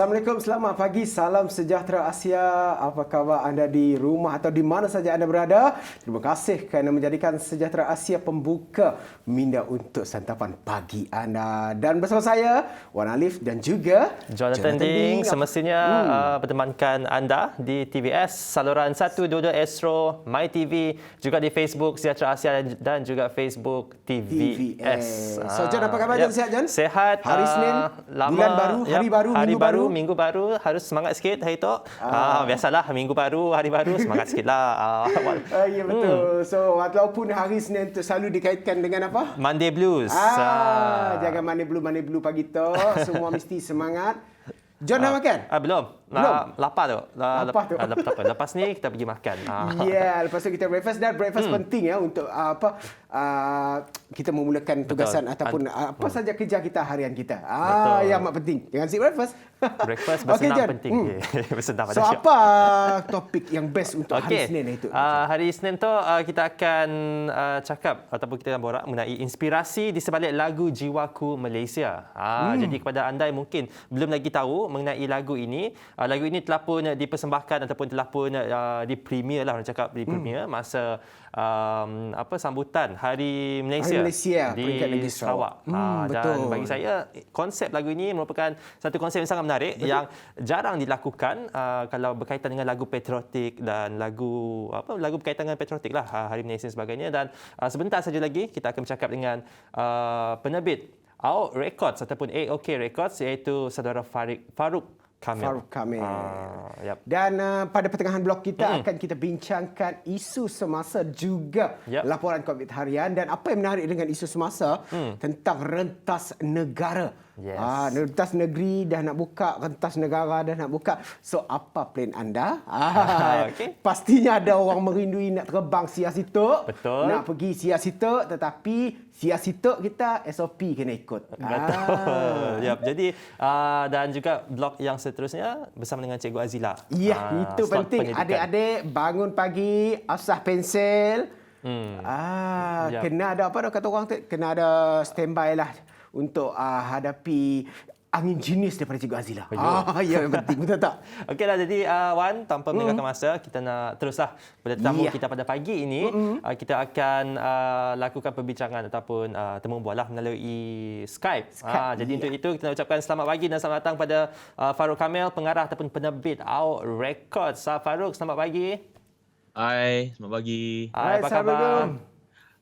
Assalamualaikum, selamat pagi, salam sejahtera Asia. Apa khabar anda di rumah atau di mana saja anda berada? Terima kasih kerana menjadikan Sejahtera Asia pembuka minda untuk santapan pagi anda. Dan bersama saya, Wan Alif dan juga Jonathan Ding. Semestinya bertemankan anda di TVS, saluran 122 Astro, MyTV, juga di Facebook Sejahtera Asia dan juga Facebook TVS. So, Jon, apa khabar? Jon, sihat, Jon? Sehat. Hari Senin, bulan baru, hari baru, minggu baru, harus semangat sikit hari tu. Biasalah, minggu baru, hari baru, semangat sikitlah. Ya, betul. So, walaupun hari Senin tu selalu dikaitkan dengan apa? Monday Blues. Jangan Monday Blue pagi tu. Semua mesti semangat. Jon dah makan? Belum. Lapar tu. Lapar tu. Lepas ni kita pergi makan. Lepas tu kita breakfast. Dan breakfast penting ya untuk kita memulakan tugasan ataupun apa saja kerja kita harian kita. Yang amat penting. Jangan sip breakfast. Breakfast bersenam penting. Bersenam pada So, apa topik yang best untuk hari Senin itu? Hari Senin tu kita akan cakap ataupun kita akan borak mengenai inspirasi di sebalik lagu Jiwaku Malaysia. Jadi kepada anda yang mungkin belum lagi tahu mengenai lagu ini telah pun dipersembahkan ataupun telah pun di-premier lah, orang cakap di-premier masa sambutan Hari Malaysia, di Sarawak. Dan bagi saya konsep lagu ini merupakan satu konsep yang sangat menarik. Betul. Yang jarang dilakukan kalau berkaitan dengan lagu patriotik dan lagu berkaitan dengan patriotik lah, Hari Malaysia dan sebagainya. Dan sebentar saja lagi kita akan bercakap dengan penerbit AOK Records ataupun AOK Records, iaitu saudara Farouk Kamil. Dan pada pertengahan blog kita akan kita bincangkan isu semasa juga laporan COVID harian. Dan apa yang menarik dengan isu semasa tentang rentas negara. Rentas negeri dah nak buka, rentas negara dah nak buka. So, apa plan anda? Pastinya ada orang merindui nak terbang siasituk. Betul. Nak pergi siasituk, tetapi siasituk kita SOP kena ikut. Betul. Jadi dan juga blog yang seterusnya bersama dengan Cikgu Azila. Ya, itu penting. Adik-adik bangun pagi, asah pensel. Kena ada apa kata orang tu? Kena ada standby lah untuk hadapi angin jenis daripada Cikgu Azila. Ya, yang penting. Betul tak? Okeylah, jadi Wan, tanpa melengahkan masa, kita nak teruslah pada tetamu kita pada pagi ini. Kita akan lakukan perbincangan ataupun temu bual melalui Skype. Jadi untuk itu kita nak ucapkan selamat pagi dan selamat datang pada Farouk Kamil, pengarah ataupun penerbit AOK Records. Farouk, selamat pagi. Hai, selamat pagi. Hai, apa khabar?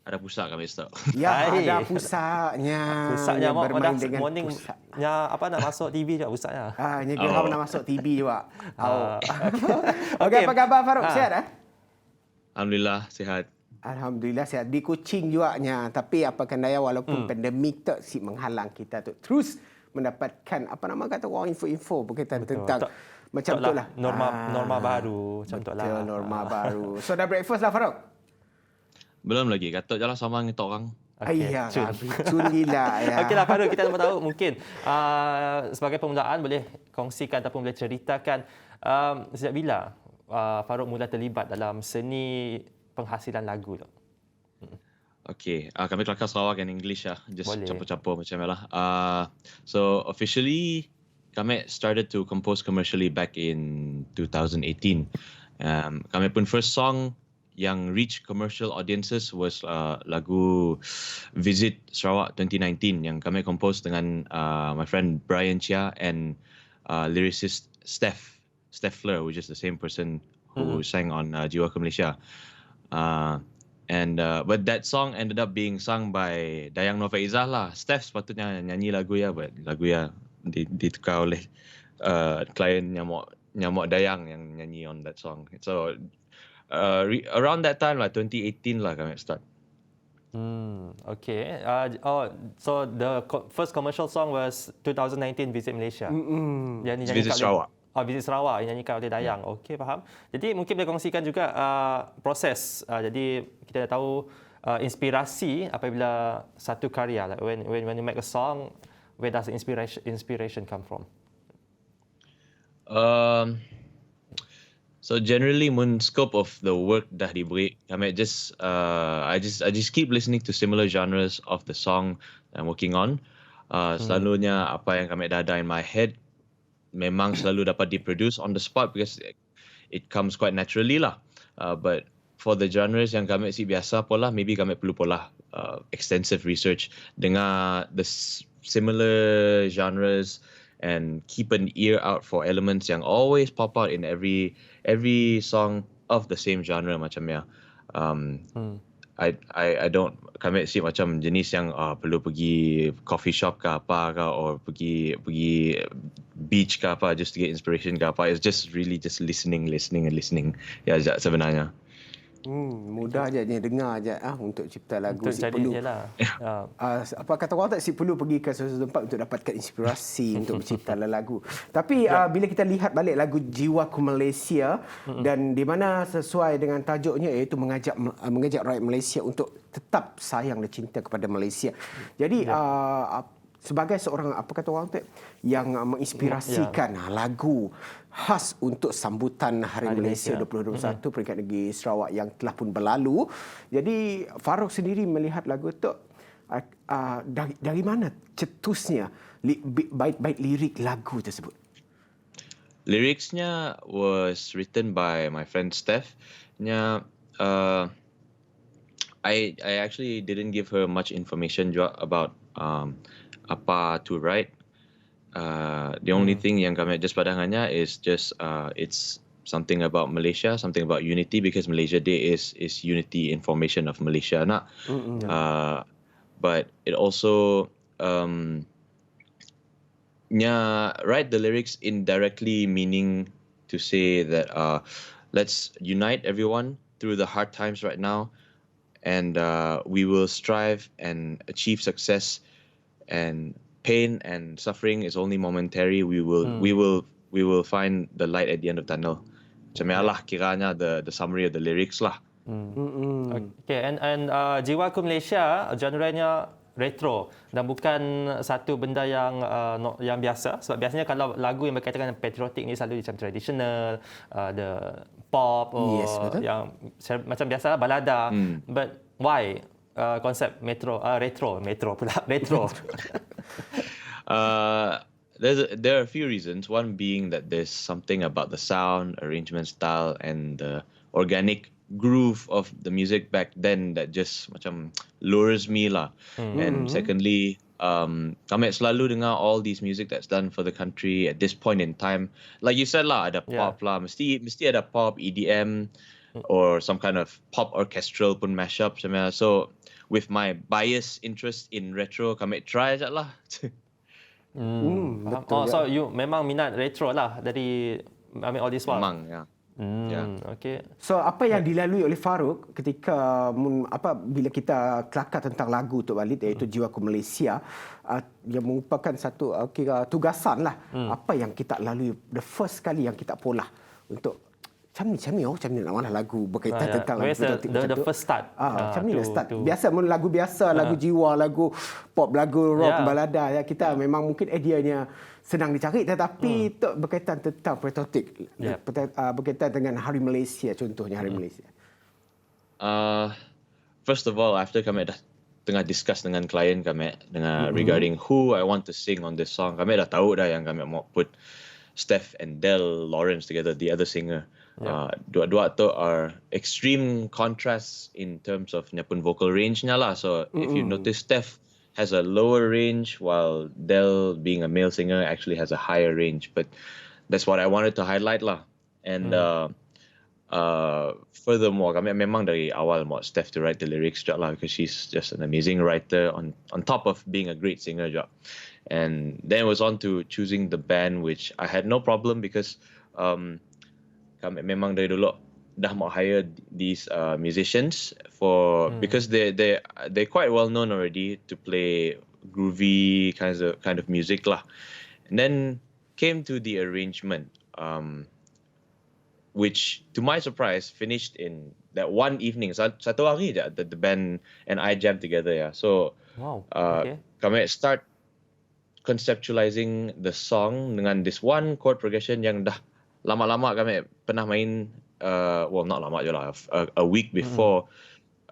Ada pusat kami start. Ya, ada pusatnya. Pusatnya bermain dengan morning pusat. Nak masuk TV juga pusatnya. Geram nak masuk TV juga. Okey, apa khabar Farouk? Sihat? Alhamdulillah, sihat. Alhamdulillah sihat. Di Kuching juga. Tapi apakan daya, walaupun pandemik tak menghalang kita tu terus mendapatkan orang info-info berkaitan tentang macam tu lah. Norma baru. Macam tu lah. Norma baru. So, dah breakfast lah Farouk? Belum lagi. Kata je lah sama dengan orang. Cunilah. Okeylah Farouk, kita nak tahu mungkin sebagai permulaan boleh kongsikan ataupun boleh ceritakan sejak bila Farouk mula terlibat dalam seni penghasilan lagu tu? Okay, kami kelakar Sarawak and English lah. Just boleh. campur-campur macam lah. So officially, kami started to compose commercially back in 2018. Kami pun first song yang reach commercial audiences was lagu Visit Sarawak 2019 yang kami compose dengan my friend Brian Chia and lyricist Steph Fleur, which is the same person who sang on Jiwaku Malaysia. But that song ended up being sung by Dayang Nur Faizah lah. Steph sepatutnya nyanyi lagu ya, but lagu ya ditukar oleh klien nyamuk Dayang yang nyanyi on that song. So around that time lah, 2018 lah kami start. Okay. So the first commercial song was 2019 Visit Malaysia. Visit Sarawak. Visit Sarawak yang nyanyikan oleh Dayang. Okey, faham. Jadi mungkin boleh kongsikan juga proses. Jadi kita dah tahu inspirasi apabila satu karya, like when you make a song, where does the inspiration come from? So generally, mun scope of the work dah diberi, I just keep listening to similar genres of the song I'm working on. Selalunya apa yang kami dah ada in my head, memang selalu dapat diproduce on the spot because it comes quite naturally lah. But for the genres yang kami si biasa pola, maybe kami perlu pola extensive research dengar the similar genres and keep an ear out for elements yang always pop out in every song of the same genre macam ya. I don't kami si macam jenis yang perlu pergi coffee shop ke apa ke or pergi beach ke apa just to get inspiration ke apa. It's just really just listening ya sebenarnya. Mudah je dengar je untuk cipta lagu. Untuk jadi perlu jelah. apa kata orang tak si perlu pergi ke sesuatu tempat untuk dapatkan inspirasi untuk mencipta lagu. Tapi bila kita lihat balik lagu Jiwaku Malaysia dan di mana sesuai dengan tajuknya iaitu mengajak rakyat Malaysia untuk tetap sayang dan cinta kepada Malaysia. Jadi sebagai seorang apa kata orang tu yang menginspirasikan lagu khas untuk sambutan Hari Malaysia 2021 peringkat negeri Sarawak yang telah pun berlalu. Jadi Farouk sendiri melihat lagu tu dari mana cetusnya bait-bait lirik lagu tersebut? Lyricsnya was written by my friend Steph. I actually didn't give her much information juga about apa to write. The only thing yang kami just padangannya is just it's something about Malaysia, something about unity because Malaysia Day is unity in formation of Malaysia. But it also write the lyrics indirectly meaning to say that let's unite everyone through the hard times right now, and we will strive and achieve success. And pain and suffering is only momentary. We will find the light at the end of the tunnel. Macam lah kiranya the summary of the lyrics lah. Okay, and Jiwaku Malaysia genre-nya retro dan bukan satu benda yang biasa, sebab biasanya kalau lagu yang berkaitan dengan patriotik ni selalu macam traditional, the pop yang macam biasa balada. But why konsep retro? There are a few reasons. One being that there's something about the sound, arrangement style, and the organic groove of the music back then that just macam lures me lah. And secondly, kami selalu dengar all these music that's done for the country at this point in time. Like you said lah, ada pop lah, mesti ada pop, EDM, or some kind of pop orchestral pun mashup. So with my bias interest in retro, kami try je lah. So you memang minat retro lah dari all this while? Memang, ya. Okay. So apa yang dilalui oleh Farouk ketika bila kita kelakar tentang lagu tu balik iaitu Jiwaku Malaysia yang merupakan satu kira tugasan lah. Apa yang kita lalui the first kali yang kita pola untuk macam ni nak mana lagu berkaitan tentang lagu the first start. Macam ni lah start. Biasa lagu biasa, lagu jiwa, lagu pop, lagu rock, balada ya kita memang mungkin ideanya senang dicari tetapi berkaitan tentang patriotik, berkaitan dengan Hari Malaysia contohnya Hari Malaysia. First of all, after kami dah tengah discuss dengan klien kami regarding who I want to sing on this song, kami dah tahu dah yang kami mau put Steph and Del Lawrence together, the other singer. Dua-dua tu are extreme contrasts in terms of pun vocal range-nya lah. So if you notice, Steph has a lower range while Del, being a male singer, actually has a higher range. But that's what I wanted to highlight lah. And furthermore, kami memang dari awal mau Steph to write the lyrics juga lah because she's just an amazing writer on top of being a great singer juga. And then it was on to choosing the band, which I had no problem because kami memang dari dulu dah mau hire these musicians because they're quite well known already to play groovy kind of music lah. And then came to the arrangement, which to my surprise finished in that one evening. Satu hari je the band and I jammed together ya. So kami start conceptualizing the song dengan this one chord progression yang dah lama-lama kami pernah main, not lama je lah, a week before.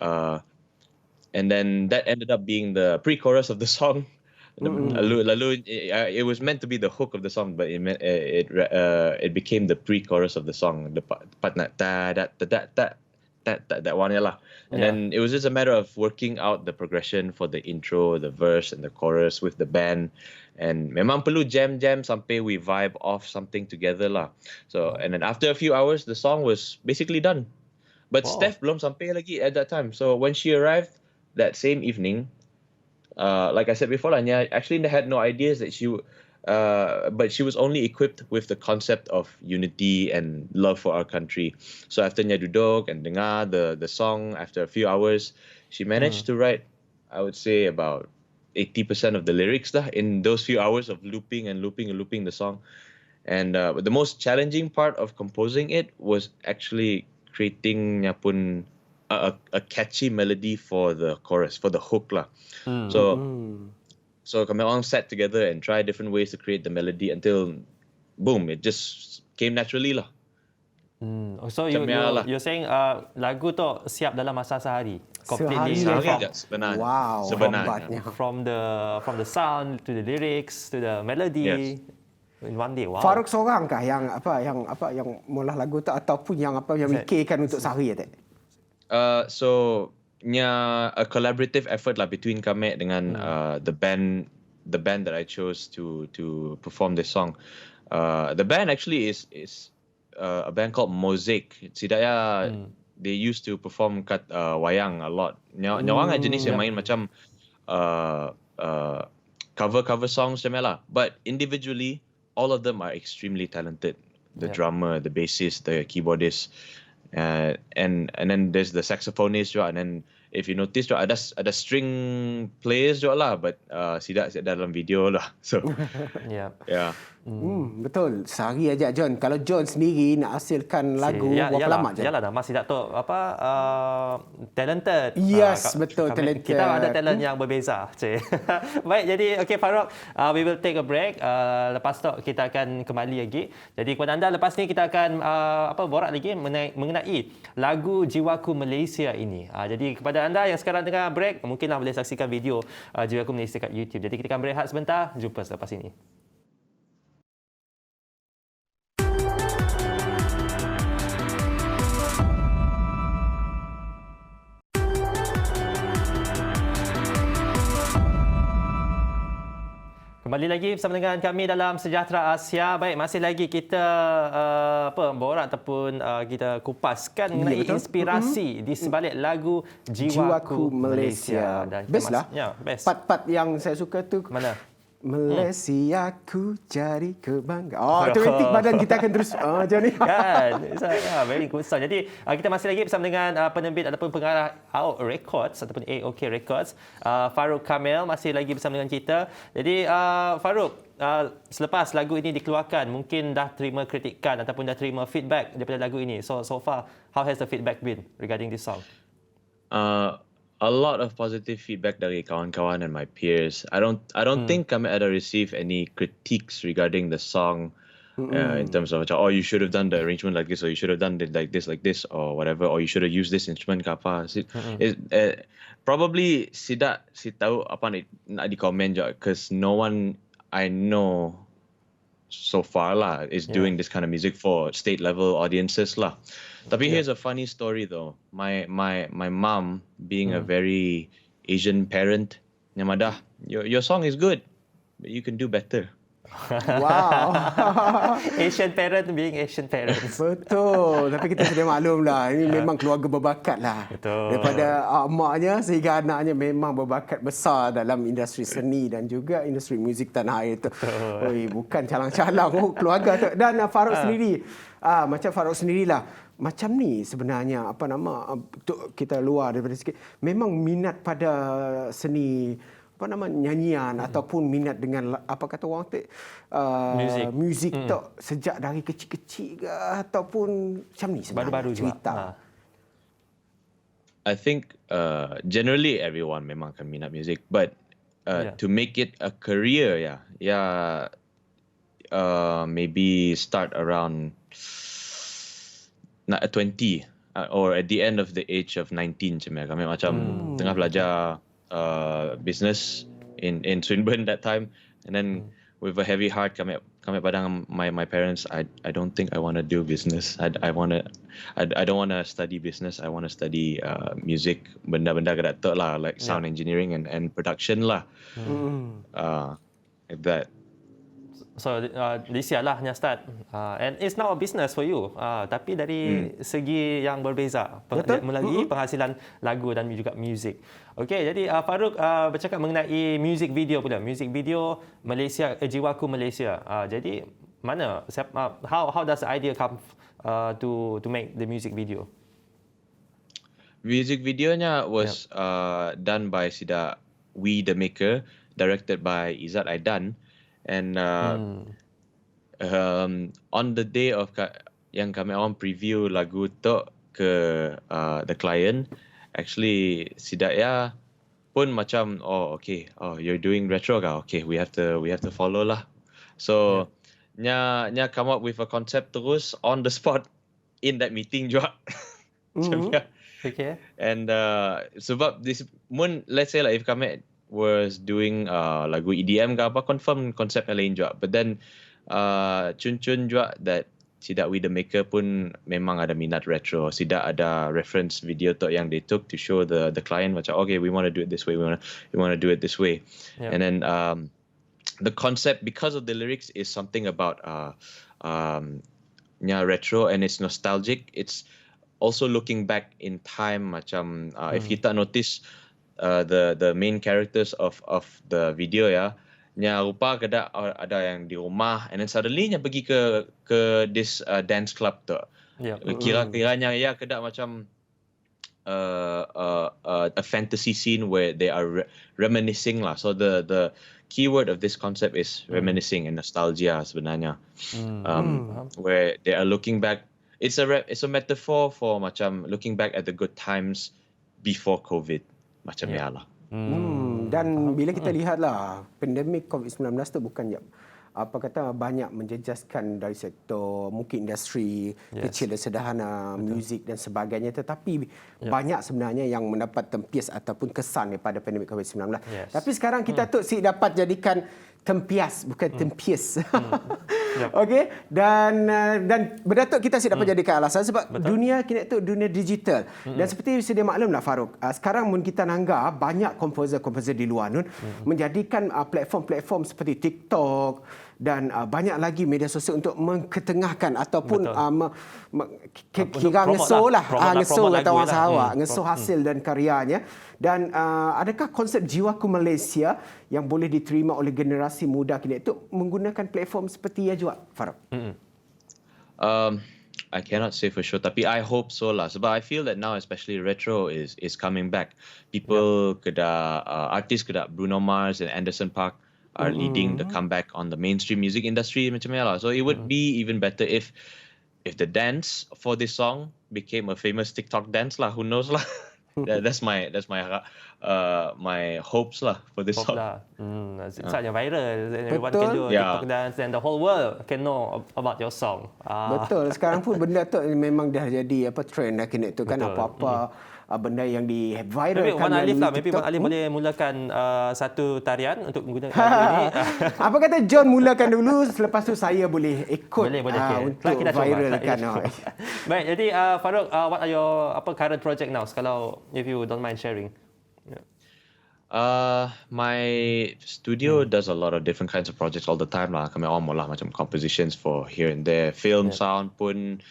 And then that ended up being the pre-chorus of the song. Lalu it was meant to be the hook of the song, but it became the pre-chorus of the song. The part that one lah. And then it was just a matter of working out the progression for the intro, the verse, and the chorus with the band. And memang perlu jam sampai we vibe off something together lah. So and then after a few hours, the song was basically done. But Steph belum sampai lagi at that time. So when she arrived that same evening, like I said before, Anya actually had no ideas that but she was only equipped with the concept of unity and love for our country. So after Nya duduk and dengar the song, after a few hours, she managed to write, I would say, about 80% of the lyrics lah in those few hours of looping the song. And the most challenging part of composing it was actually creating pun a catchy melody for the chorus, for the hook lah. So kami all sat together and tried different ways to create the melody until boom, it just came naturally lah. So you're saying lagu tu siap dalam masa sehari? Sehari je sebenarnya. Wow, sebenarnya. From the sound to the lyrics to the melody. In one day. Wow. Farouk seorang kah yang molah lagu tu ataupun yang mikirkan untuk sehari tak? So a collaborative effort lah between kami dengan the band that I chose to perform this song. The band actually is a band called Mosaic. Sidaya they used to perform kat wayang a lot. Nyawang jenis yang main macam cover songs macam lah. But individually, all of them are extremely talented. The drummer, the bassist, the keyboardist, and then there's the saxophonist juga. And then if you notice juga ada string players juga lah, but sidak dalam video lah. So yeah. Betul. Sehari aja John. Kalau John sendiri nak hasilkan lagu berapa lama je? Yalah dah masih tak tahu talented. Yes, betul, talented. Kita ada talent yang berbeza. Baik, jadi okay Farouk, we will take a break. Lepas tu kita akan kembali lagi. Jadi kepada anda lepas ni kita akan borak lagi mengenai lagu Jiwaku Malaysia ini. Jadi kepada anda yang sekarang tengah break, mungkinlah boleh saksikan video Jiwaku Malaysia kat YouTube. Jadi kita akan berehat sebentar. Jumpa selepas ini. Kembali lagi bersama dengan kami dalam Sejahtera Asia. Baik, masih lagi kita borak ataupun kita kupaskan mengenai inspirasi di sebalik lagu Jiwaku Malaysia. Dan best lah. Best. Part-part yang saya suka tu. Mana? Malaysia ku cari kebanggaan. Automatik badan kita akan terus macam ni. Kan? Very good song. Jadi kita masih lagi bersama dengan penerbit ataupun pengarah AOK Records ataupun AOK Records, Farouk Kamil masih lagi bersama dengan kita. Jadi Farouk, selepas lagu ini dikeluarkan, mungkin dah terima kritikan ataupun dah terima feedback daripada lagu ini. So far, how has the feedback been regarding this song? A lot of positive feedback dari kawan-kawan and my peers. I don't think kami ada receive any critiques regarding the song in terms of you should have done the arrangement like this, or you should have done it like this, or whatever, or you should have used this instrument ke apa. Probably si tahu apa nak di komen je, because no one I know so far lah is doing this kind of music for state level audiences lah. Tapi here's a funny story though. My mom, being a very Asian parent, Nyamadah, your song is good, but you can do better. Wow. Asian parent being Asian parents. Betul. Tapi kita sudah maklum lah. Ini memang keluarga berbakat lah. Betul. Daripada maknya sehingga anaknya memang berbakat besar dalam industri seni dan juga industri muzik tanah air itu. Bukan calang-calang keluarga tu. Dan Farouk sendiri, macam Farouk sendirilah. Macam ni sebenarnya kita luar daripada sikit. Memang minat pada seni nyanyian ataupun minat dengan apa kata orang tu muzik tu sejak dari kecil-kecil ke ataupun macam ni sebenarnya baru-baru cerita. Juga. I think generally everyone memang akan minat music, but to make it a career, maybe start around 20 or at the end of the age of 19 kami macam tengah belajar business in Swinburne that time, and then with a heavy heart kami padang my parents, I don't think I want to do business. I don't want to study business. I want to study music, benda-benda kada tok lah, like sound engineering and production lah. Like that. So this year lah hanya start, and it's now a business for you. Tapi dari segi yang berbeza, melalui penghasilan lagu dan juga music. Okey, jadi Farouk bercakap mengenai music video pula. Music video Malaysia, Jiwaku Malaysia. Jadi mana? How does the idea come to make the music video? Music videonya was done by Sida We The Maker, directed by Izzat Aidan. And on the day of yang kami awam preview lagu tu ke the client, actually Sidaya pun macam, you're doing retro kah? Okay, we have to follow lah. So nya come up with a concept terus on the spot in that meeting juga. Okay. And sebab this let's say if kami was doing lagu EDM ke apa, confirm konsep yang lain juga. But then cun-cun juga that Sidak We The Maker pun memang ada minat retro. Sidak ada reference video tu yang they took to show the client macam, okay, we want to do it this way, we want to do it this way. Yeah. And then the concept, because of the lyrics, is something about retro and it's nostalgic. It's also looking back in time macam if kita notice the main characters of the video nya rupa ada yang di rumah, and then suddenly nya pergi ke this dance club tu. Kira-kiranya keda macam a fantasy scene where they are reminiscing lah. So the keyword of this concept is reminiscing and nostalgia sebenarnya. Where they are looking back. It's a metaphor for macam looking back at the good times before COVID. Macam lah. Dan bila kita lihatlah pandemik COVID-19 tu bukan banyak menjejaskan dari sektor mungkin industri kecil dan sederhana, muzik dan sebagainya, tetapi banyak sebenarnya yang mendapat tempias ataupun kesan daripada pandemik COVID-19. Tapi sekarang kita dapat jadikan tempias, bukan tempias. Okey, dan berdatuk kita dapat jadikan alasan sebab dunia kini tu dunia digital. Dan seperti sedia maklumlah Farouk, sekarang mun kita nangga banyak komposer di luar nun menjadikan platform-platform seperti TikTok dan banyak lagi media sosial untuk mengketengahkan ataupun kira ngeso kata orang Sarawak, ngeso hasil dan karyanya. Dan adakah konsep Jiwaku Malaysia yang boleh diterima oleh generasi muda kini itu menggunakan platform seperti ya juga, Farouk? I cannot say for sure, tapi I hope so lah. Sebab I feel that now especially retro is coming back. People artists Bruno Mars and Anderson .Paak are leading the comeback on the mainstream music industry macam lah. So it would be even better if the dance for this song became a famous TikTok dance lah. Who knows lah. That's my hopes lah for this song. Saatnya viral, everyone can do TikTok dance and the whole world can know about your song. Betul. Sekarang pun benda tu memang dah jadi trend dah kini tu kan. Apa-apa benda yang di viral kan. Maybe Wan Alif boleh mulakan satu tarian untuk menggunakan lagu ini. Apa kata John mulakan dulu, selepas tu saya boleh ikut untuk kita viralkan. Baik, jadi Farouk, what are your current project now? Kalau if you don't mind sharing. My studio does a lot of different kinds of projects all the time lah. Kami lah macam compositions for here and there, film, sound pun,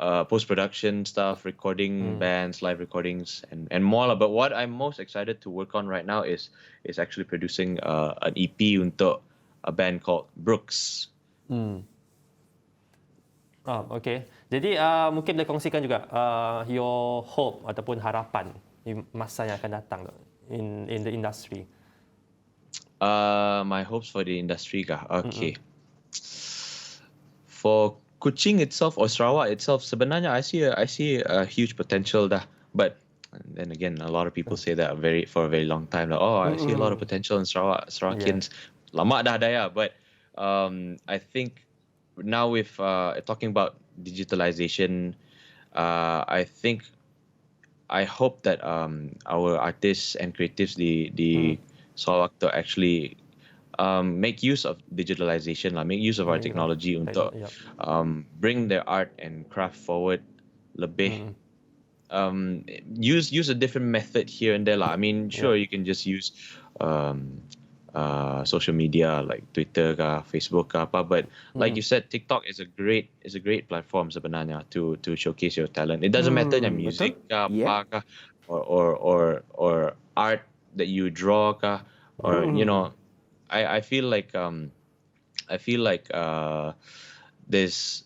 post-production stuff, recording bands, live recordings, and more lah. But what I'm most excited to work on right now is actually producing an EP untuk a band called Brooks. Okay. Jadi mungkin boleh kongsikan juga your hope ataupun harapan di masa yang akan datang in the industry. My hopes for the industry kah? Okay. For Kuching itself or Sarawak itself, sebenarnya I see a huge potential dah. But then again, a lot of people say that for a very long time. Like, I see a lot of potential in Sarawakians. Lama dah daya. But I think now with talking about digitalization, I hope that our artists and creatives di Sarawak to actually make use of digitalization lah, make use of our technology untuk bring their art and craft forward lebih. Use a different method here and there lah. I mean, sure, you can just use social media like Twitter kah, Facebook kah apa, but like you said, TikTok is a great platform sebenarnya to showcase your talent. It doesn't matter yang music kah, apa kah, or art that you draw kah, or you know, I feel like there's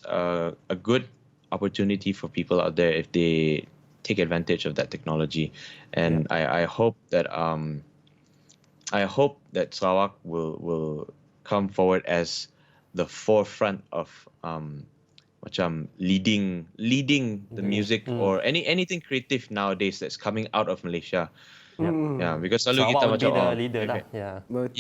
a good opportunity for people out there if they take advantage of that technology, and I hope that Sarawak will come forward as the forefront of macam leading the music or anything creative nowadays that's coming out of Malaysia. Yeah, because selalu kita Sarawak macam will be the leader lah. Yeah. Betul.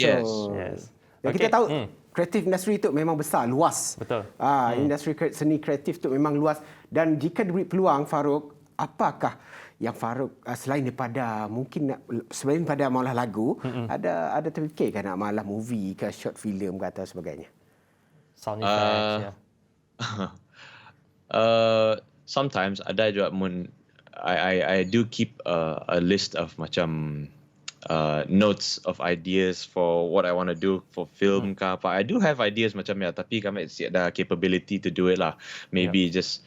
Yes. Dan kita tahu kreatif industri itu memang besar, luas. Betul. Industri seni kreatif itu memang luas. Dan jika diberi peluang, Farouk, apakah yang Farouk selain daripada malah lagu, ada terfikir nak malah movie ke short film ke atau sebagainya? Sound effects, Sometimes ada juga I do keep a list of macam notes of ideas for what I want to do for film ke apa. I do have ideas macam tapi kami ada capability to do it lah. Maybe just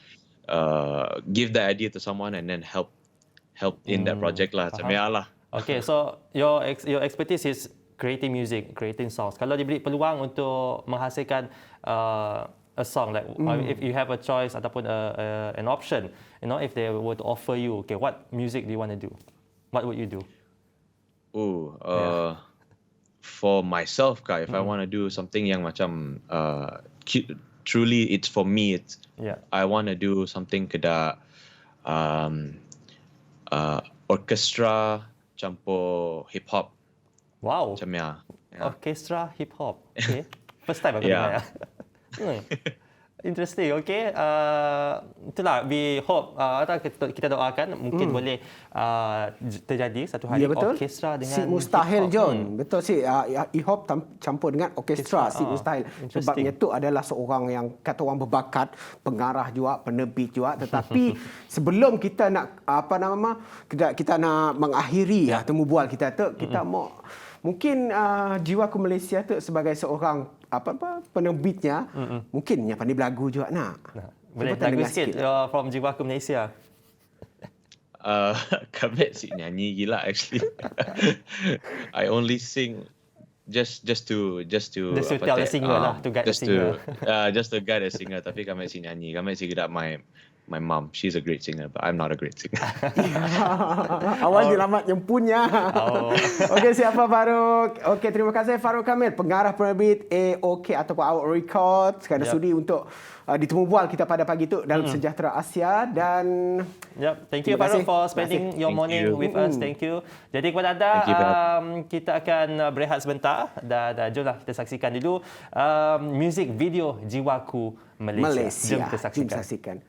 give the idea to someone and then help in that project lah. Macam lah. Okay, so your expertise is creating music, creating songs. Kalau diberi peluang untuk menghasilkan a song, like if you have a choice ataupun an option, you know, if they were to offer you, okay, what music do you want to do? What would you do? For myself, if I want to do something yang macam truly it's for me, I want to do something keda orchestra campur hip hop. Wow. Macam Orchestra hip hop. Okay. First time aku dengar. Interesting. Okay. Itulah, we hope kita doakan mungkin boleh terjadi satu hari orkestra dengan si mustahil John. Betul si hip hop campur dengan orkestra si mustahil. Sebabnya itu adalah seorang yang kata orang berbakat, pengarah juga, penerbit juga, tetapi sebelum kita nak kita nak mengakhiri temu bual kita tu, kita mau mungkin Jiwaku Malaysia tu sebagai seorang penerbitnya, mungkin yang pandai berlagu juga nak. Boleh lagu sikit from Jiwaku Malaysia. Kami si nyanyi gila actually. I only sing just to tell the singer lah, to guide the singer. Just to guide the singer, tapi kami si nyanyi. Kami si gedak my mom, she's a great singer, but I'm not a great singer. Awal selamat yang punya. Okey, siapa Farouk? Okey, terima kasih Farouk Kamil, pengarah penerbit AOK ataupun Our Records, kerana sudi untuk ditemu bual kita pada pagi itu dalam Sejahtera Asia. Dan thank you Farouk for spending your morning with us. Thank you. Jadi kepada anda, kita akan berehat sebentar dan jomlah kita saksikan dulu music video Jiwaku Malaysia. Jom kita saksikan.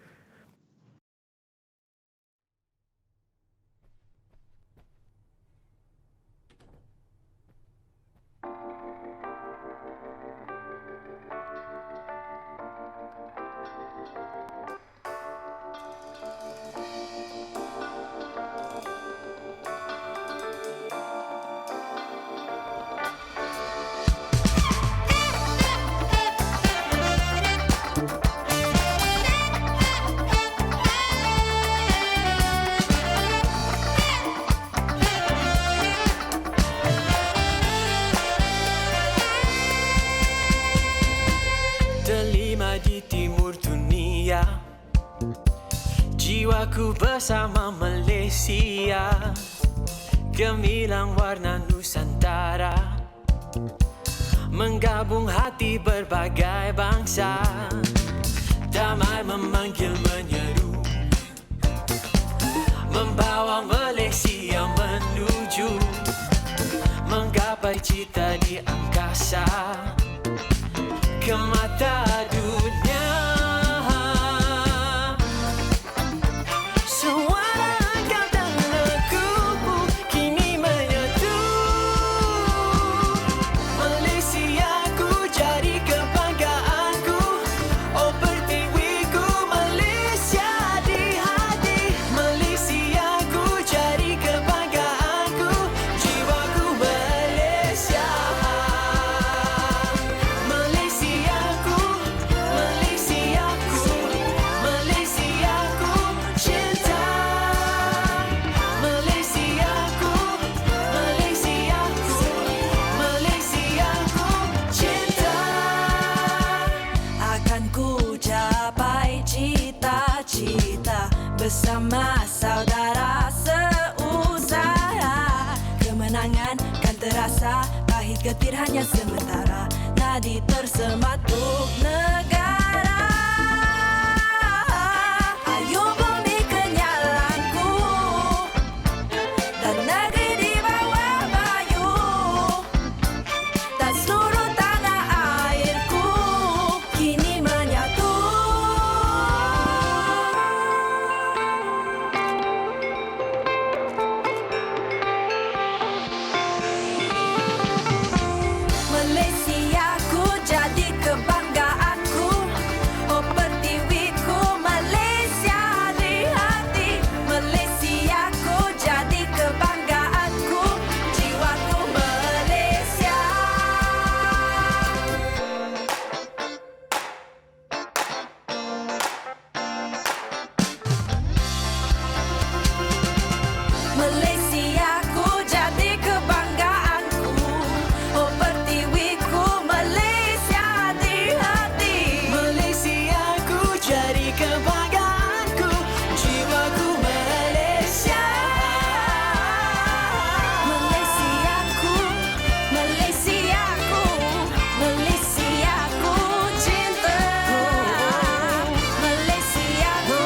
Jiwaku bersama Malaysia, gemilang warna Nusantara, menggabung hati berbagai bangsa, damai memanggil menyeru, membawa Malaysia menuju menggapai cita di angkasa, ke mata dunia. Suara kata laguku kini menyatu getir hanya sementara, nadi tersematuk negara. Ayo bumi kenyalanku, dan negeri di bawah bayu, dan seluruh tanah airku kini menyatu. Malaysiaku jadi kebanggaanku, oh pertiwiku Malaysia di hati. Malaysiaku jadi kebanggaanku, jiwaku Malaysia. Malaysiaku jadi kebanggaanku, oh pertiwiku Malaysia di hati. Malaysiaku jadi kebanggaanku, jiwaku Malaysia. Malaysiaku, Malaysiaku, Malaysiaku cintaku. Malaysiaku,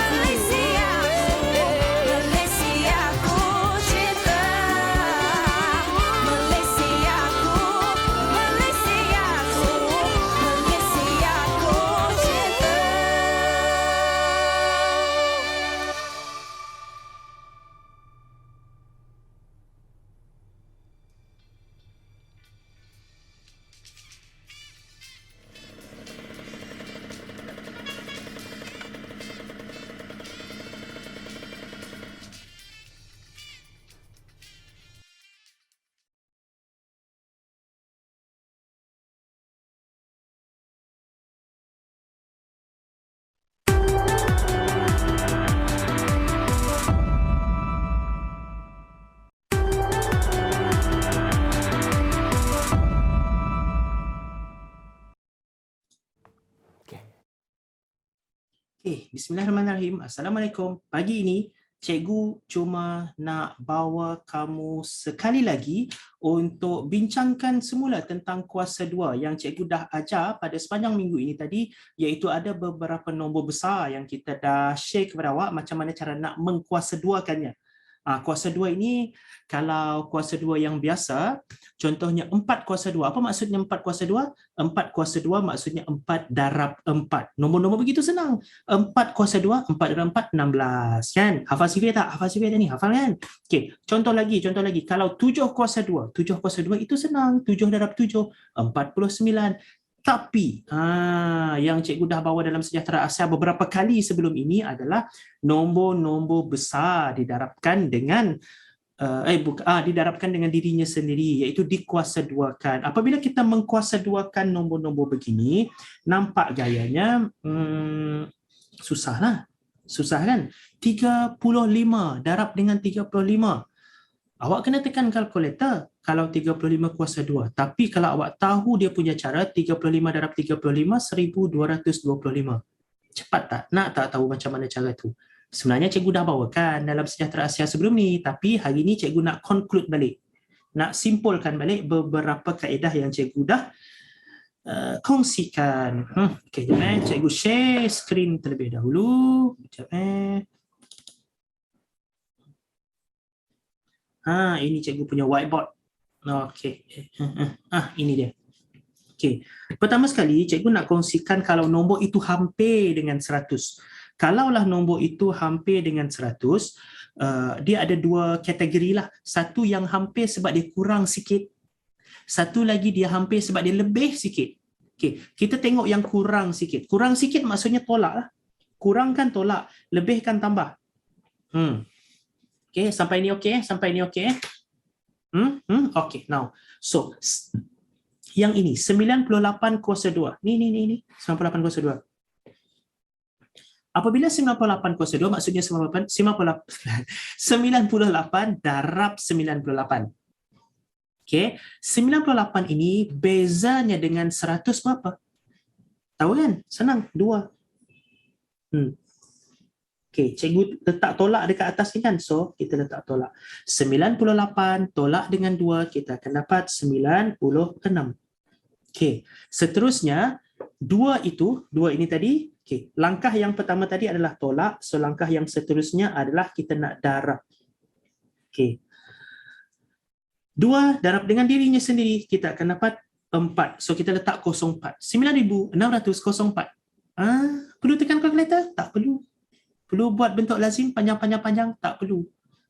Malaysiaku, Malaysiaku cinta. Malaysiaku, Malaysiaku, Malaysiaku cinta. Okay, bismillahirrahmanirrahim. Assalamualaikum. Pagi ini, cikgu cuma nak bawa kamu sekali lagi untuk bincangkan semula tentang kuasa 2 yang cikgu dah ajar pada sepanjang minggu ini tadi, iaitu ada beberapa nombor besar yang kita dah share kepada awak macam mana cara nak mengkuasa 2-kannya. Kuasa 2 ini, kalau kuasa 2 yang biasa, contohnya 4 kuasa 2. Apa maksudnya 4 kuasa 2? 4 kuasa 2 maksudnya 4 darab 4. Nombor-nombor begitu senang. 4 kuasa 2, 4 darab 4, 16. Kan? Hafal sifir tak? Hafal sifir ni? Hafal kan? Okey, contoh lagi. Kalau 7 kuasa 2, 7 kuasa 2 itu senang. 7 darab 7, 49. Tapi yang cikgu dah bawa dalam Sejahtera Asia beberapa kali sebelum ini adalah nombor-nombor besar didarabkan dengan didarabkan dengan dirinya sendiri, iaitu dikuasa duakan. Apabila kita mengkuasa duakan nombor-nombor begini, nampak gayanya susah kan? 35 darab dengan 35. Awak kena tekan kalkulator kalau 35 kuasa 2. Tapi kalau awak tahu dia punya cara, 35 darab 35, 1225. Cepat tak? Nak tak tahu macam mana cara tu? Sebenarnya cikgu dah bawakan dalam Sejahtera Asia sebelum ni, tapi hari ni cikgu nak conclude balik. Nak simpulkan balik beberapa kaedah yang cikgu dah kongsikan. Okey, jom cikgu share skrin terlebih dahulu. Sekejap ini cikgu punya whiteboard. Okey. Ini dia. Okey. Pertama sekali, cikgu nak kongsikan kalau nombor itu hampir dengan 100. Kalaulah nombor itu hampir dengan 100, dia ada dua kategori lah. Satu yang hampir sebab dia kurang sikit. Satu lagi dia hampir sebab dia lebih sikit. Okey, kita tengok yang kurang sikit. Kurang sikit maksudnya tolak lah. Kurangkan tolak, lebihkan tambah. Okey, sampai ni okey? Sampai ni okey? Okey, now. So, yang ini 98 kuasa 2. Ni 98 kuasa 2. Apabila 98 kuasa 2 maksudnya 98 darab 98. Okey, 98 ini bezanya dengan 100 berapa? Tahu kan? Senang, 2. Okey, cikgu letak tolak dekat atas ni kan. So, kita letak tolak. 98 tolak dengan 2, kita akan dapat 96. Okey, seterusnya 2 ini tadi. Okey, langkah yang pertama tadi adalah tolak. So, langkah yang seterusnya adalah kita nak darab. Okey. 2 darab dengan dirinya sendiri, kita akan dapat 4. So, kita letak 04. 9,604. Perlu tekan kalkulator? Tak perlu. Perlu buat bentuk lazim panjang-panjang? Tak perlu.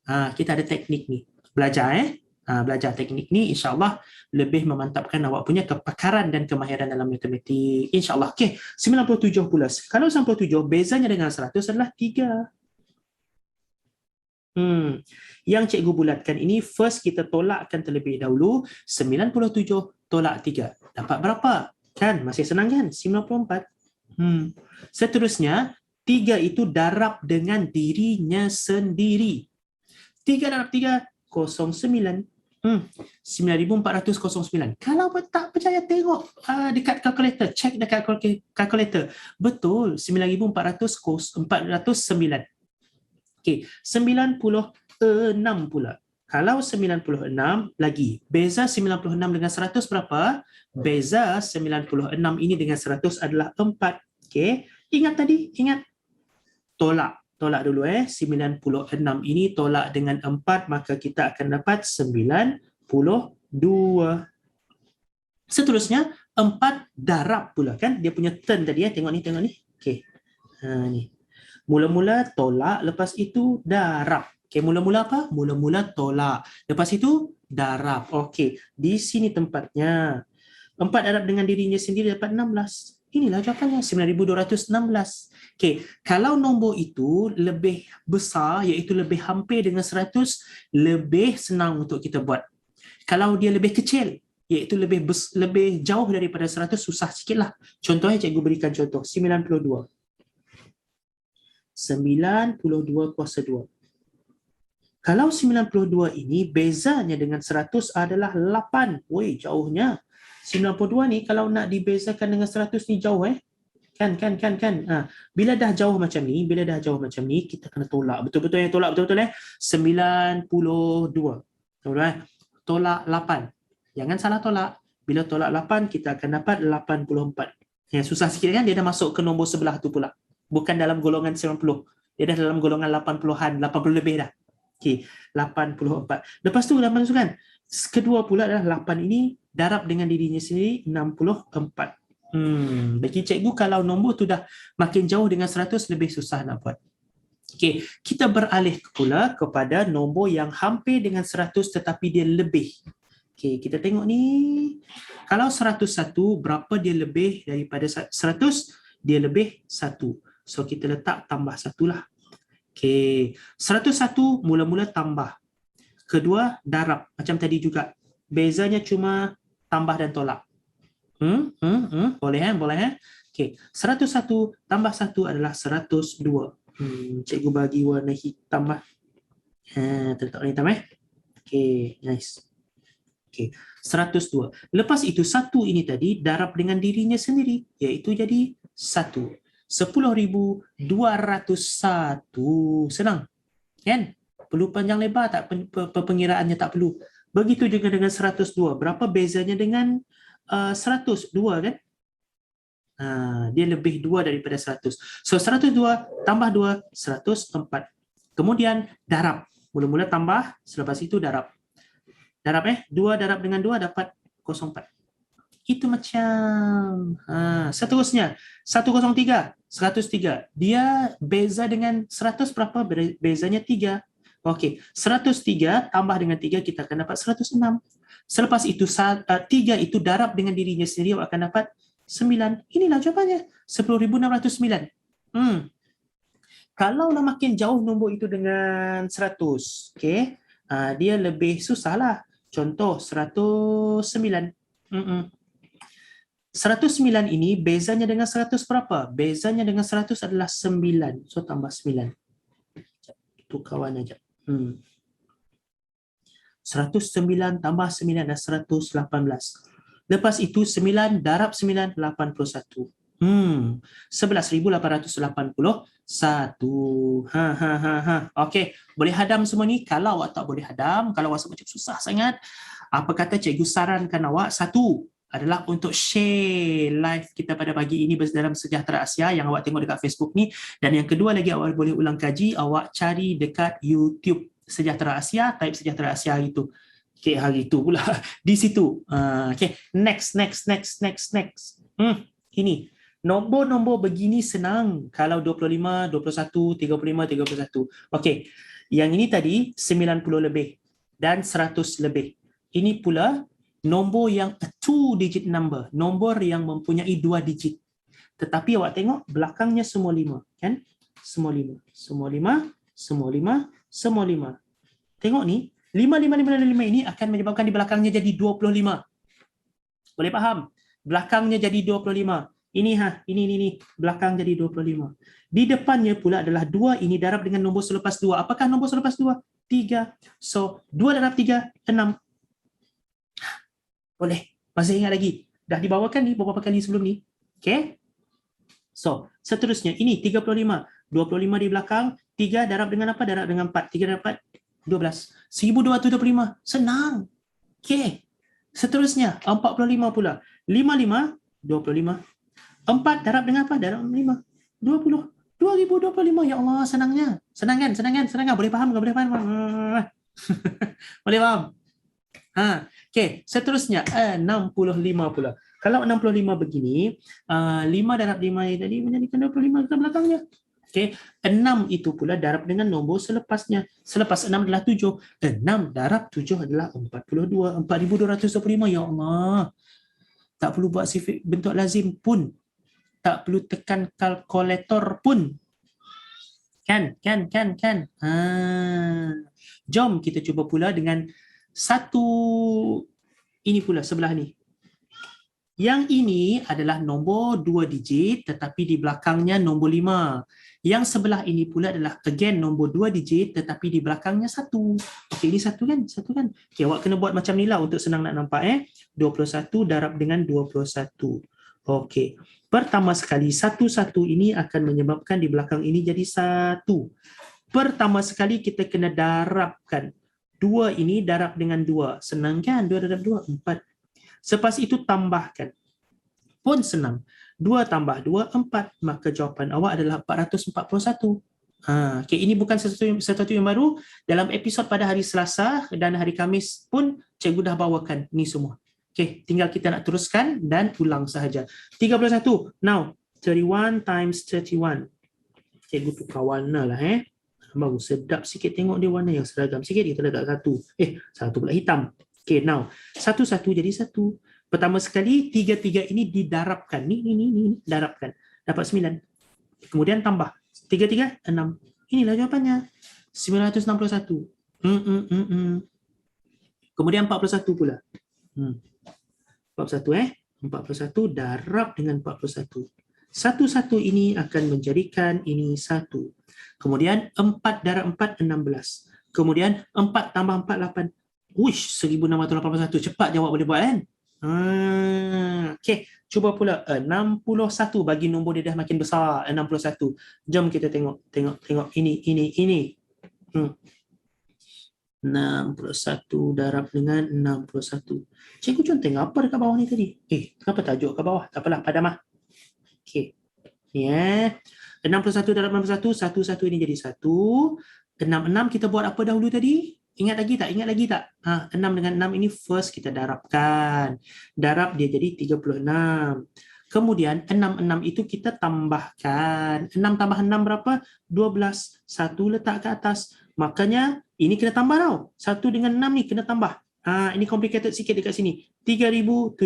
Kita ada teknik ni. Belajar belajar teknik ni insya-Allah lebih memantapkan awak punya kepakaran dan kemahiran dalam matematik. Insya-Allah. Okey, 97 pula. Kalau 97 bezanya dengan 100 adalah 3. Yang cikgu bulatkan ini first kita tolakkan terlebih dahulu. 97 tolak 3. Dapat berapa? Kan masih senang kan? 94. Seterusnya 3 itu darab dengan dirinya sendiri. 3 darab 3, 09. 9,409. Kalau tak percaya tengok dekat kalkulator. Check dekat kalkulator. Betul, 9,409. Okey, 96 pula. Kalau 96 lagi, beza 96 dengan 100 berapa? Beza 96 ini dengan 100 adalah 4. Okey, ingat tadi? Ingat? Tolak dulu 96 ini tolak dengan 4, maka kita akan dapat 92. Seterusnya 4 darab pula kan, dia punya turn tadi tengok ni. Okey. Ni. Mula-mula tolak, lepas itu darab. Okey, mula-mula apa? Mula-mula tolak. Lepas itu darab. Okey, di sini tempatnya. 4 darab dengan dirinya sendiri dapat 16. Inilah jawapannya, 9,216. Okey, kalau nombor itu lebih besar, iaitu lebih hampir dengan 100, lebih senang untuk kita buat. Kalau dia lebih kecil, iaitu lebih jauh daripada 100, susah sikitlah. Contohnya cikgu berikan contoh, 92. 92 kuasa 2. Kalau 92 ini bezanya dengan 100 adalah 8. Woi, jauhnya. 92 ni kalau nak dibezakan dengan 100 ni jauh Kan. Bila dah jauh macam ni, kita kena tolak. Betul-betul yang tolak, betul-betul 92. Betul tolak 8. Jangan salah tolak. Bila tolak 8, kita akan dapat 84. Yang susah sikit kan, dia dah masuk ke nombor sebelah tu pula. Bukan dalam golongan 90. Dia dah dalam golongan 80-an, 80 lebih dah. Okey, 84. Lepas tu dalam masukan. Kedua pula adalah 8 ini darab dengan dirinya sendiri 64. Bagi cikgu kalau nombor tu dah makin jauh dengan 100 lebih susah nak buat. Okey, kita beralih pula kepada nombor yang hampir dengan 100 tetapi dia lebih. Okey, kita tengok ni. Kalau 101 berapa dia lebih daripada 100? Dia lebih 1. So kita letak tambah 1 lah. Okey, 101 mula-mula tambah. Kedua darab macam tadi juga. Bezanya cuma tambah dan tolak. Boleh Okey, 101 tambah 1 adalah 102. Cikgu bagi warna hitam lah. Terletak warna hitam Okey, nice. Okey, 102. Lepas itu 1 ini tadi darab dengan dirinya sendiri, iaitu jadi 1. 10,201. Senang. Kan? Perlu panjang lebar tak pengiraannya, tak perlu. Begitu juga dengan 102. Berapa bezanya dengan 102 kan? Dia lebih 2 daripada 100. So 102 tambah 2, 104. Kemudian darab. Mula-mula tambah, selepas itu darab. Darab 2 darab dengan 2 dapat 04. Itu macam seterusnya 103, 103. Dia beza dengan 100 berapa? Bezanya 3. Okey, 103 tambah dengan 3 kita akan dapat 106. Selepas itu 3 itu darab dengan dirinya sendiri akan dapat 9. Inilah jawapannya, 10,609. Kalau nak makin jauh nombor itu dengan 100, okey, dia lebih susah lah. Contoh 109. 109 ini bezanya dengan 100 berapa? Bezanya dengan 100 adalah 9. So tambah 9. Itu kawan aja. 109 tambah 9 adalah 118. Lepas itu 9 darab 9, 81. 11,880. 1. Okey, boleh hadam semua ni. Kalau awak tak boleh hadam, kalau rasa macam susah sangat, apa kata cikgu sarankan awak, 1 adalah untuk share live kita pada pagi ini dalam Sejahtera Asia yang awak tengok dekat Facebook ni, dan yang kedua lagi awak boleh ulang kaji, awak cari dekat YouTube Sejahtera Asia, type Sejahtera Asia hari tu. Okey, hari tu pula di situ. Okey, next. Ini nombor-nombor begini senang. Kalau 25, 21, 35, 31. Okey, yang ini tadi 90 lebih dan 100 lebih. Ini pula nombor yang a 2-digit number, nombor yang mempunyai 2 digit. Tetapi awak tengok belakangnya semua 5, kan? Semua 5. Tengok ni, 5 ini akan menyebabkan di belakangnya jadi 25. Boleh faham? Belakangnya jadi 25. Ini belakang jadi 25. Di depannya pula adalah 2 ini darab dengan nombor selepas 2. Apakah nombor selepas 2? 3. So, 2 darab 3, 6. Boleh. Masih ingat lagi? Dah dibawakan ni beberapa kali sebelum ni. Okay? So, seterusnya ini 35. 25 di belakang, 3 darab dengan apa? Darab dengan 4. 3 darab 4, 12. 1225. Senang. Okay. Seterusnya, 45 pula. 55, 25. 4 darab dengan apa? Darab 5. 20. 2025. Ya Allah, senangnya. Senang kan? Boleh faham ke? Boleh faham? Boleh faham? Okay, seterusnya 65 pula. Kalau 65 begini, 5 darab 5 tadi menjadikan 25 ke belakangnya. Okay, 6 itu pula darab dengan nombor selepasnya. Selepas 6 adalah 7. 6 darab 7 adalah 42. 4225. Ya Allah. Tak perlu buat sifat bentuk lazim pun. Tak perlu tekan kalkulator pun. Kan? Jom kita cuba pula dengan satu ini pula sebelah ni. Yang ini adalah nombor 2 digit tetapi di belakangnya nombor 5. Yang sebelah ini pula adalah again nombor 2 digit tetapi di belakangnya 1. Okey, ini 1 kan? Okey, awak kena buat macam ni lah untuk senang nak nampak 21 darab dengan 21. Okey. Pertama sekali 1 ini akan menyebabkan di belakang ini jadi 1. Pertama sekali kita kena darabkan. 2 ini darab dengan 2. Senang kan? 2 darab 2, 4. Selepas itu tambahkan. Pun senang. 2 tambah 2, 4. Maka jawapan awak adalah 441. Okay, ini bukan sesuatu yang baru. Dalam episod pada hari Selasa dan hari Khamis pun cikgu dah bawakan ni semua. Okay, tinggal kita nak teruskan dan ulang sahaja. 31. Now, 31 times 31. Cikgu tukar warna lah baru sedap sikit tengok dia warna yang seragam sikit. Kita letak satu pula hitam. Okay, now 1 jadi 1. Pertama sekali 3 ini didarabkan. Ni darabkan. Dapat 9. Kemudian tambah 3 6. Inilah jawapannya. 961. Kemudian 41 pula. 41 41 darab dengan 41. 1 ini akan menjadikan ini 1. Kemudian 4 darab 4, 16. Kemudian 4 tambah 4, 8. Wish, 1681. Cepat jawab boleh buat kan? Okay, cuba pula 61 bagi nombor dia dah makin besar. 61. Jom kita tengok ini. 61 darab dengan 61. Cikgu John tengok apa dekat bawah ni tadi? Kenapa tajuk kat bawah? Tak apalah, padam lah. Okay. Ni 61 darab 61, 11 ini jadi 1. 66 kita buat apa dahulu tadi? Ingat lagi tak? 6 dengan 6 ini first kita darabkan. Darab dia jadi 36. Kemudian 66 itu kita tambahkan. 6 tambah 6 berapa? 12. 1 letak ke atas. Makanya ini kena tambah tau. 1 dengan 6 ni kena tambah. Ini complicated sikit dekat sini. 3,721.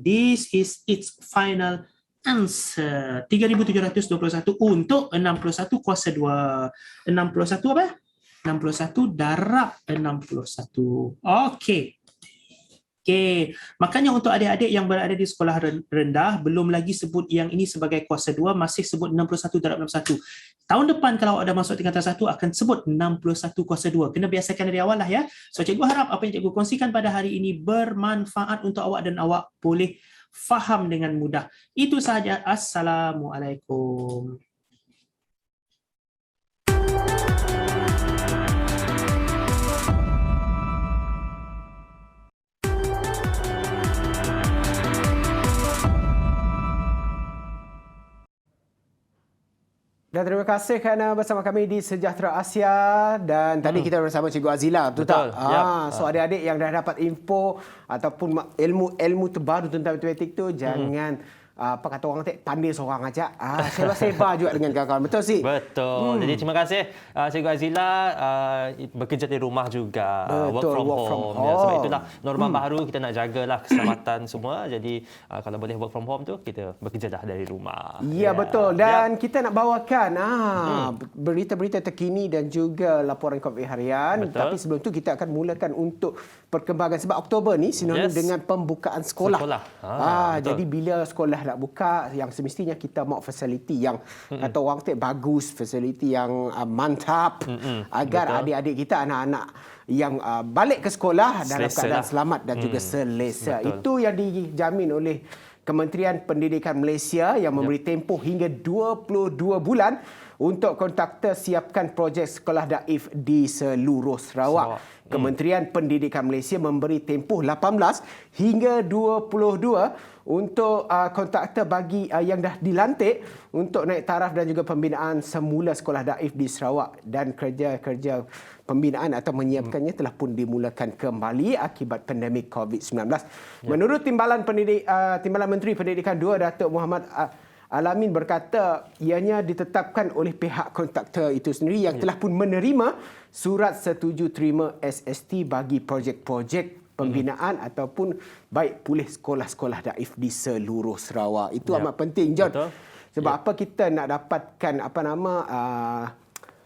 This is its final answer. 3,721 untuk 61 kuasa 2. 61 apa? 61 darab 61. Okey. Makanya untuk adik-adik yang berada di sekolah rendah, belum lagi sebut yang ini sebagai kuasa 2, masih sebut 61 darab 61. Tahun depan kalau ada masuk tingkatan 1 akan sebut 61 kuasa 2. Kena biasakan dari awal lah ya. So cikgu harap apa yang cikgu kongsikan pada hari ini bermanfaat untuk awak dan awak boleh faham dengan mudah. Itu sahaja. Assalamualaikum. Dan terima kasih kerana bersama kami di Sejahtera Asia. Dan tadi kita bersama Cikgu Azila, betul Betul, tak? yap. So adik-adik yang dah dapat info ataupun ilmu terbaru tentang matematik tu, jangan apa kata orang tak pandai seorang aja. Sebar-sebar juga dengan kawan-kawan. Betul sih? Betul. Jadi terima kasih Cikgu Azila bekerja di rumah juga. Betul, work from home. Ya, sebab itulah norma baru, kita nak jagalah keselamatan semua. Jadi kalau boleh work from home tu, kita bekerja dah dari rumah. Ya, betul. Dan kita nak bawakan berita-berita terkini dan juga laporan COVID harian. Betul. Tapi sebelum tu kita akan mulakan untuk perkembangan. Sebab Oktober ni sinonim dengan pembukaan sekolah. Betul. Jadi bila sekolah nak buka, yang semestinya kita mahu fasiliti yang kata orang tu bagus, fasiliti yang mantap agar adik-adik kita, anak-anak yang balik ke sekolah dalam Selesa keadaan lah. selamat dan juga selesa. Betul. Itu yang dijamin oleh Kementerian Pendidikan Malaysia yang memberi tempoh hingga 22 bulan untuk kontraktor siapkan projek sekolah daif di seluruh Sarawak. Kementerian Pendidikan Malaysia memberi tempoh 18 hingga 22 untuk kontraktor bagi yang dah dilantik untuk naik taraf dan juga pembinaan semula sekolah daif di Sarawak, dan kerja-kerja pembinaan atau menyiapkannya telah pun dimulakan kembali akibat pandemik COVID-19. Menurut Timbalan Menteri Pendidikan 2 Datuk Muhammad Alamin berkata ianya ditetapkan oleh pihak kontraktor itu sendiri yang telah pun menerima surat setuju terima SST bagi projek-projek pembinaan ataupun baik pulih sekolah-sekolah daif di seluruh Sarawak. Itu amat penting, John. Betul. Sebab apa kita nak dapatkan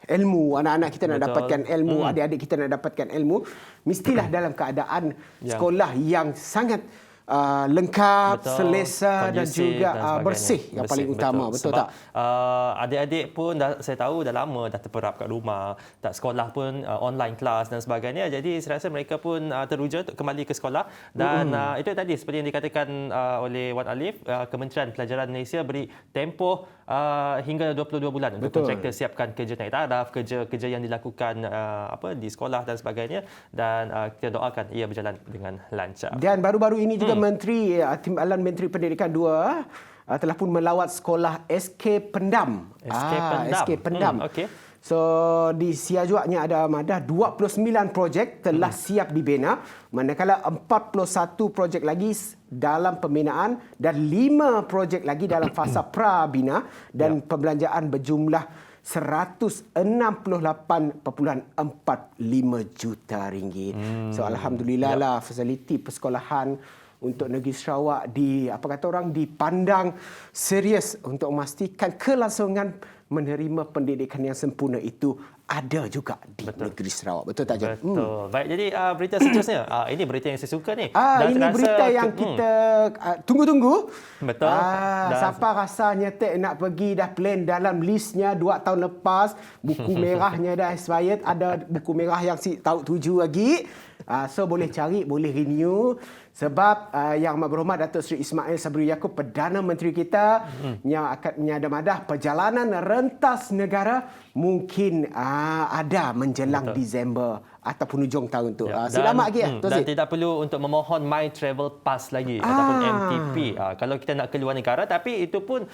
ilmu, anak-anak kita nak Betul. dapatkan ilmu, adik-adik kita nak dapatkan ilmu, mestilah dalam keadaan sekolah yang sangat lengkap, Betul, selesa dan kondusif juga dan sebagainya. bersih yang paling utama. Betul Sebab, tak? adik-adik pun saya tahu dah lama dah terperap kat rumah, tak sekolah pun online kelas dan sebagainya. Jadi saya rasa mereka pun teruja untuk kembali ke sekolah. Dan itu tadi seperti yang dikatakan oleh Wan Alif, Kementerian Pelajaran Malaysia beri tempoh hingga 22 bulan untuk kontraktor siapkan kerja naik taraf, kerja yang dilakukan di sekolah dan sebagainya, dan kita doakan ia berjalan dengan lancar. Dan baru-baru ini juga Timbalan Menteri Pendidikan 2 telah pun melawat sekolah SK Pendam. SK Pendam. Okey. So di Siajuaknya ada madah 29 projek telah siap dibina, manakala 41 projek lagi dalam pembinaan dan 5 projek lagi dalam fasa prabina, dan pembelanjaan berjumlah 168.45 juta ringgit. So alhamdulillah lah fasiliti persekolahan untuk negeri Sarawak dipandang serius untuk memastikan kelangsungan menerima pendidikan yang sempurna itu ada juga di negeri Sarawak. Betul tak, Jan? Betul. Baik, jadi berita seterusnya. Ini berita yang saya suka ni. Ini berita yang kita tunggu-tunggu. Betul. Siapa rasa nyetek nak pergi dah plan dalam listnya 2 tahun lepas, buku merahnya dah expired, ada buku merah yang tahu tuju lagi. So boleh cari, boleh renew. Sebab Yang Amat Berhormat Datuk Seri Ismail Sabri Yaakob, Perdana Menteri kita, yang akan menyada-madah perjalanan rentas negara mungkin ada menjelang Disember ataupun hujung tahun tu. Selamat lagi ya. Dan tidak perlu untuk memohon My Travel Pass lagi ataupun MTP. Kalau kita nak keluar negara, tapi itu pun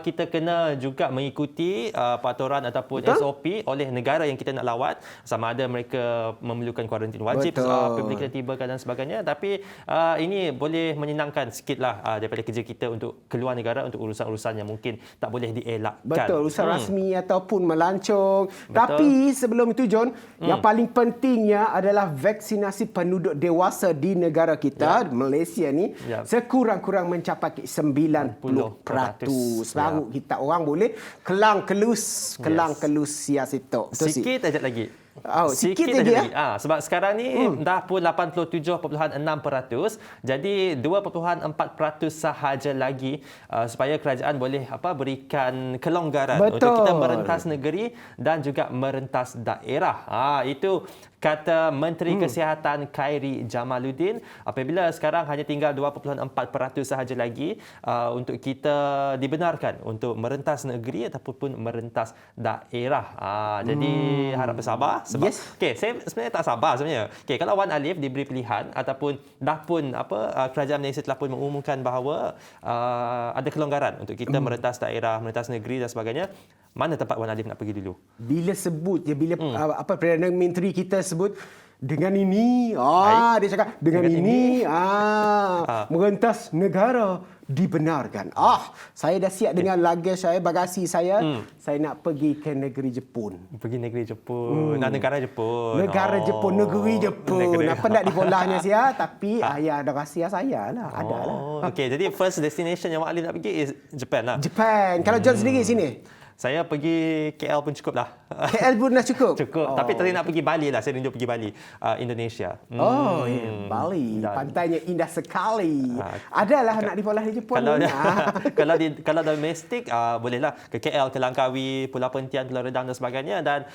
kita kena juga mengikuti peraturan ataupun SOP oleh negara yang kita nak lawat, sama ada mereka memerlukan kuarantin wajib apabila kita tiba dan sebagainya. Tapi ini boleh menyenangkan sikitlah daripada kerja kita untuk keluar negara untuk urusan-urusan yang mungkin tak boleh dielakkan. Betul, urusan rasmi ataupun melancong. Tapi sebelum itu, John, yang paling pentingnya adalah vaksinasi penduduk dewasa di negara kita, Malaysia ni, sekurang-kurang mencapai 90%. Baru kita orang boleh kelang-kelus sias itu. Sikit aja lagi. Sikit lagi. Sebab sekarang ni dah pun 87.6%. Jadi 2.4% sahaja lagi supaya kerajaan boleh berikan kelonggaran untuk kita merentas negeri dan juga merentas daerah. Itu kata Menteri Kesihatan Khairi Jamaluddin, apabila sekarang hanya tinggal 2.4% sahaja lagi untuk kita dibenarkan untuk merentas negeri ataupun merentas daerah. Jadi harap bersabar Sebab Yes. saya sebenarnya tak sabar sebenarnya. Kalau Wan Alif diberi pilihan ataupun dah pun kerajaan Malaysia telah pun mengumumkan bahawa ada kelonggaran untuk kita merentas daerah, merentas negeri dan sebagainya, mana tempat Wan Alif nak pergi dulu? Bila sebut je, bila Perdana Menteri kita sebut dengan ini, dia cakap dengan ini, merentas negara dibenarkan. Saya dah siap dengan luggage saya, bagasi saya. Saya nak pergi ke negeri Jepun. Pergi negeri Jepun, negara Jepun. Negara Jepun, negeri Jepun. Negeri- Apa nak dibolahnya sia, tapi ya ada rahsia saya lah, ada lah. Okey, jadi first destination yang Wan Alif nak pergi is Japan lah. Japan. Kalau John sendiri sini, Saya pergi KL pun cukup lah. KL pun dah cukup. Cukup. Tapi tadi nak pergi Bali lah. Saya rindu pergi Bali. Indonesia. Bali. Dan- Pantainya indah sekali. Adalah nak dibolah di Jepun. Kalau pun. kalau domestik bolehlah ke KL, ke Langkawi, Pulau Perhentian, Pulau Redang dan sebagainya, dan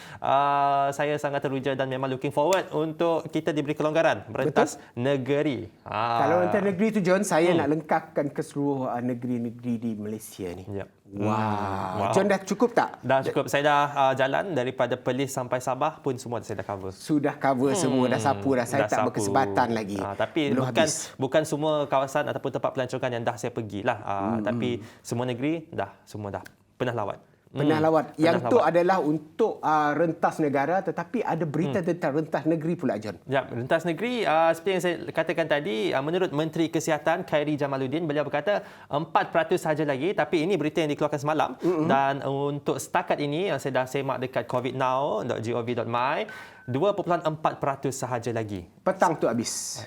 saya sangat teruja dan memang looking forward untuk kita diberi kelonggaran merentas negeri. Kalau rentas negeri tu John, saya nak lengkapkan ke seluruh negeri-negeri di Malaysia ni. Yep. Wow. John dah cukup tak? Dah cukup. Saya dah jalan daripada Perlis sampai Sabah pun semua saya dah cover. Sudah cover semua, dah sapu dah. Saya Dah tak sapu. berkesempatan lagi. Tapi belum bukan habis. bukan semua kawasan ataupun tempat pelancongan yang dah saya pergilah. Tapi semua negeri semua dah pernah lawat. Pernah lawat. Yang Pernah tu lawat. adalah untuk rentas negara, tetapi ada berita tentang rentas negeri pula John. Ya, rentas negeri seperti yang saya katakan tadi, menurut Menteri Kesihatan Khairi Jamaluddin, beliau berkata 4% sahaja lagi, tapi ini berita yang dikeluarkan semalam dan untuk setakat ini yang saya dah semak dekat covidnow.gov.my, 2.4% sahaja lagi. Petang tu habis.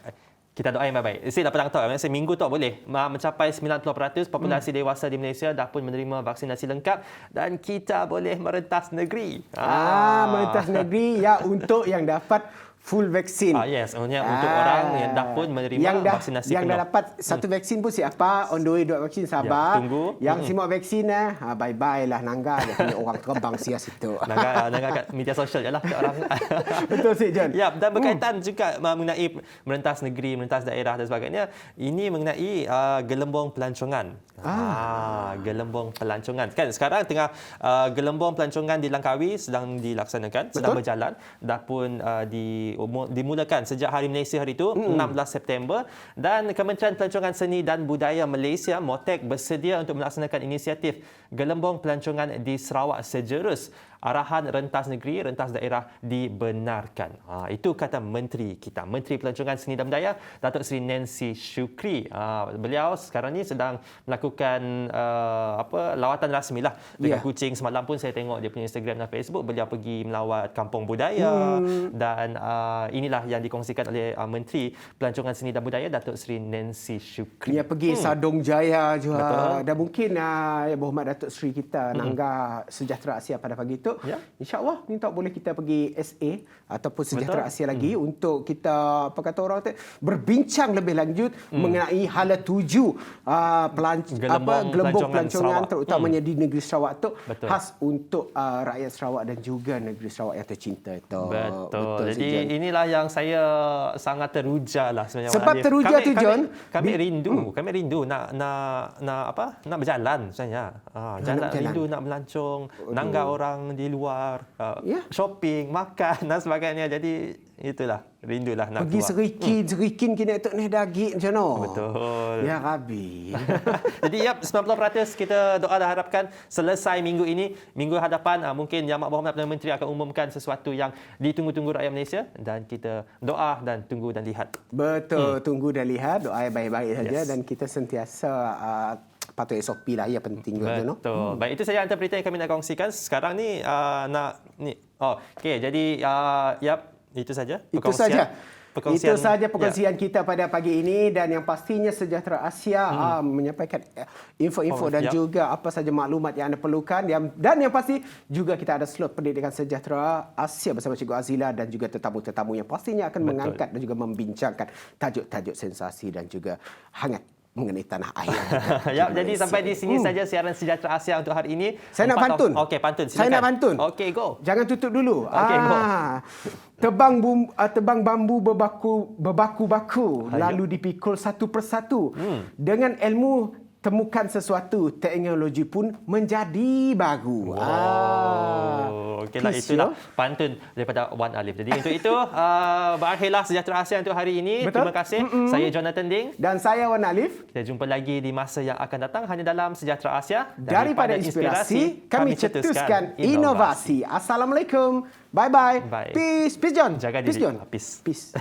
Kita doa yang baik-baik. Saya dah petang tahu, saya minggu tu boleh mencapai 90% populasi dewasa di Malaysia dah pun menerima vaksinasi lengkap dan kita boleh merentas negeri. Merentas negeri ya untuk yang dapat full vaksin. Yes, maksudnya untuk orang yang dah pun menerima vaksinasi yang penuh. dah dapat satu vaksin pun siapa, on the way 2 vaksin sabar. Ya, tunggu. Yang semua vaksin bye-bye lah nangga dia punya orang terbang sia situ. Nangga kat media sosial je lah orang. Betul sih John. Ya, dan berkaitan juga mengenai merentas negeri, merentas daerah dan sebagainya. Ini mengenai gelembung pelancongan. Gelembung pelancongan. Kan sekarang tengah gelembung pelancongan di Langkawi sedang dilaksanakan, sedang berjalan. Dah pun dimulakan sejak Hari Malaysia hari itu, 16 September, dan Kementerian Pelancongan Seni dan Budaya Malaysia MOTEK bersedia untuk melaksanakan inisiatif gelembung pelancongan di Sarawak sejurus. Arahan rentas negeri, rentas daerah dibenarkan. Itu kata Menteri kita, Menteri Pelancongan Seni dan Budaya, Datuk Seri Nancy Shukri. Beliau sekarang ni sedang melakukan lawatan rasmi lah dengan Kuching. Semalam pun saya tengok dia punya Instagram dan Facebook, beliau pergi melawat kampung budaya dan inilah yang dikongsikan oleh Menteri Pelancongan Seni dan Budaya, Datuk Seri Nancy Shukri. Dia pergi Sadong Jaya juga. Betul. Dan mungkin Yang Berhormat Datuk Seri kita Nangga Sejahtera Asia pada pagi itu, Ya. InsyaAllah minta boleh kita pergi SA ataupun Sejahtera Asia lagi untuk kita, apa kata orang tu, berbincang lebih lanjut mengenai hala tuju gelembung pelancongan terutamanya di negeri Sarawak tu. Betul. Khas untuk rakyat Sarawak dan juga negeri Sarawak yang tercinta itu. Betul. Cik Jadi John. inilah yang saya sangat teruja lah sebenarnya. Sebab Wan Alif. teruja tu, John, Kami rindu nak berjalan sebenarnya. Jalan, berjalan. rindu nak melancong, nangga orang di luar, Ya. shopping, makan dan sebagainya. Jadi itulah, rindulah nak Pergi keluar. serikin kena tok ni daging macam mana? Betul. Ya Rabbi. Jadi 90% kita doa dan harapkan selesai minggu ini, minggu hadapan mungkin Yang Berhormat Perdana Menteri akan umumkan sesuatu yang ditunggu-tunggu rakyat Malaysia, dan kita doa dan tunggu dan lihat. Betul, tunggu dan lihat, doa yang baik-baik saja, Yes. dan kita sentiasa patut SOP lah, ya penting juga tu. Betul. Baik, itu saja antara berita yang kami nak kongsikan. Sekarang ni okey, jadi itu saja Itu saja. perkongsian. Itu saja perkongsian kita pada pagi ini, dan yang pastinya Sejahtera Asia menyampaikan info-info dan juga apa saja maklumat yang anda perlukan, dan yang pasti juga kita ada slot pendidikan Sejahtera Asia bersama Cikgu Azila dan juga tetamu-tetamu yang pastinya akan mengangkat dan juga membincangkan tajuk-tajuk sensasi dan juga hangat mengenai tanah air. Ya, jadi sampai di sini saja siaran Sejahtera Asia untuk hari ini. Saya nak pantun. Okey, pantun. Silakan. Saya nak pantun. Okey, go. Jangan tutup dulu. Okey, go. Tebang bambu berbaku-baku, lalu dipikul satu persatu. Dengan ilmu temukan sesuatu, teknologi pun menjadi baru. Okeylah, Peace, itulah yo. pantun daripada Wan Alif. Jadi untuk itu, berakhirlah Sejahtera Asia untuk hari ini. Betul. Terima kasih. Saya Jonathan Ding. Dan saya Wan Alif. Kita jumpa lagi di masa yang akan datang hanya dalam Sejahtera Asia. Daripada inspirasi, kami cetuskan inovasi. Assalamualaikum. Bye-bye. Bye. Peace. Peace, John. Jaga Peace, diri. John. Peace. Peace.